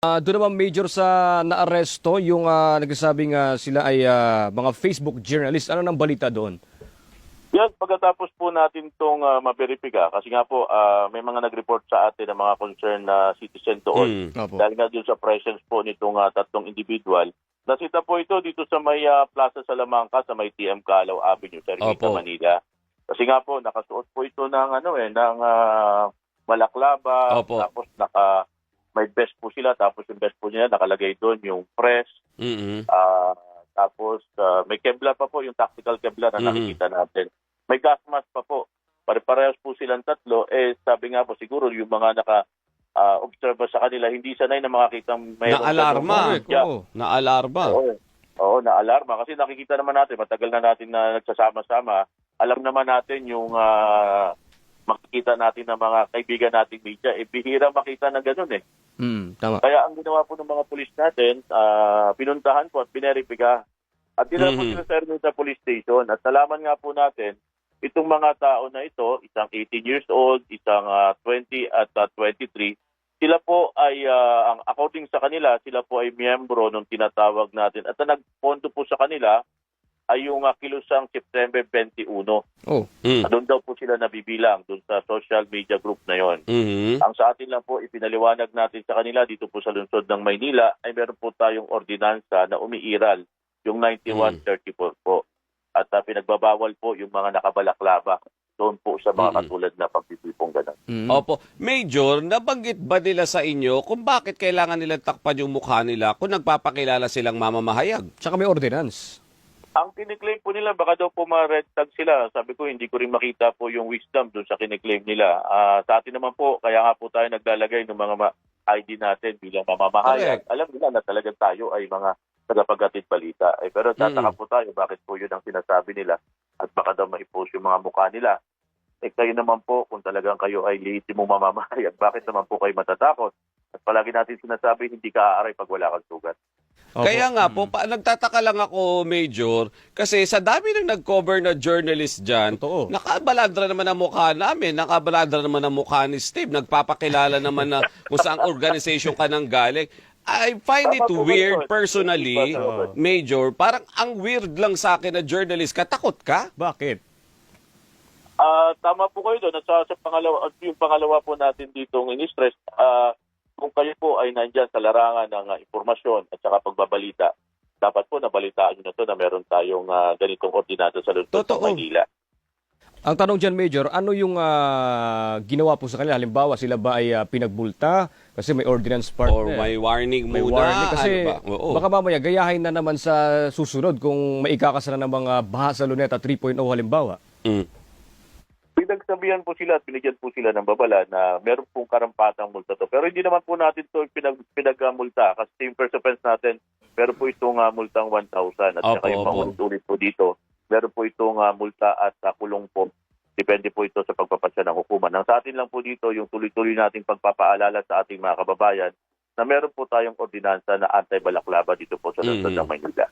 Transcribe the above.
Doon naman major sa naaresto yung nagsasabing sila ay mga Facebook journalist. Ano nang balita doon? Yan, pagkatapos po natin itong maberipika, kasi nga po may mga nag-report sa atin ng mga concerned na citizen doon. Dahil nga doon sa presence po nitong tatlong individual. Nasita po ito dito sa may Plaza Salamanca, sa may TM Calao Avenue, sa Ermita, Manila. Kasi nga po, nakasuot po ito ng, ng balaklava, tapos may vest po sila, tapos yung vest po nila nakalagay doon yung press. Tapos may Kevlar pa po, yung tactical Kevlar na nakikita natin. May gas mask pa po. Pare-parehas po silang tatlo. Sabi nga po siguro yung mga naka-observe sa kanila, hindi sanay na makakitang mayroong na-alarma. Na-alarma. Oo, na-alarma. Kasi nakikita naman natin, matagal na natin na nagsasama-sama. Alam naman natin yung makikita natin ng mga kaibigan nating media. Bihira makita na gano'n Tama. Kaya ang ginawa po ng mga pulis natin, pinuntahan po at bineripika. At dinala po sila sa Ermita Police Station. At nalaman nga po natin, itong mga tao na ito, isang 18 years old, isang 20 at 23, sila po ay, according sa kanila, sila po ay miyembro nung tinatawag natin. At ang nagpondo po sa kanila ay yung kilusang September 21. Doon daw po sila nabibilang, doon sa social media group na yon. Ang sa atin lang po, ipinaliwanag natin sa kanila dito po sa lungsod ng Maynila, ay meron po tayong ordinansa na umiiral, yung 9134 po. At pinagbabawal po yung mga nakabalaklava doon po sa mga katulad na pagtitipong gano'n. Opo. Major, nabanggit ba nila sa inyo kung bakit kailangan nilang takpan yung mukha nila kung nagpapakilala silang mamamahayag? Tsaka may ordinance. Ang kiniklaim po nila, baka daw po ma-red tag sila. Sabi ko, hindi ko rin makita po yung wisdom doon sa kiniklaim nila. Sa atin naman po, kaya nga po tayo naglalagay ng mga ID natin bilang mamamahayag. Alam nila na talaga tayo ay mga tagapaghatid balita. Pero tataka po tayo, bakit po yun ang sinasabi nila? At baka daw ma-post yung mga mukha nila. Kayo naman po, kung talagang kayo ay lehitimong mamamahayag, bakit naman po kayo matatakot? At palagi natin sinasabi, hindi ka aaray pag wala kang sugat. Kaya nga po, nagtataka lang ako, Major, kasi sa dami ng nag-cover na journalist dyan, nakabaladra naman ang mukha namin, nakabaladra naman ang mukha ni Steve, nagpapakilala naman na kung saang organization ka nang galing. I find it weird personally, Major, parang ang weird lang sa akin na journalist ka, takot ka? Bakit? Tama po kayo doon. At sa pangalawa, yung pangalawa po natin dito ng ini-stress, kung kayo po ay nandyan sa larangan ng impormasyon at saka pagbabalita, dapat po nabalitaan nyo na ito na meron tayong ganitong ordinansa sa lungsod ng Manila. Ang tanong dyan, Major, ano yung ginawa po sa kanila? Halimbawa, sila ba ay pinagbulta? Kasi may ordinance part Or may warning muna? May warning kasi ano ba? baka mamaya gayahin na naman sa susunod kung maikakasala ng mga baha sa Luneta 3.0 halimbawa. Pinagsabihan po sila at binigyan po sila ng babala na meron pong karampatang multa to. Pero hindi naman po natin ito pinagmulta kasi yung first offense natin, meron po itong multang 1,000 at saka yung pangulit-ulit po dito, meron po itong multa at kulong po. Depende po ito sa pagpapasya ng hukuman. Ang sa atin lang po dito, yung tuloy-tuloy nating pagpapaalala sa ating mga kababayan na meron po tayong ordinansa na anti-balaklava dito po sa lungsod ng Maynila.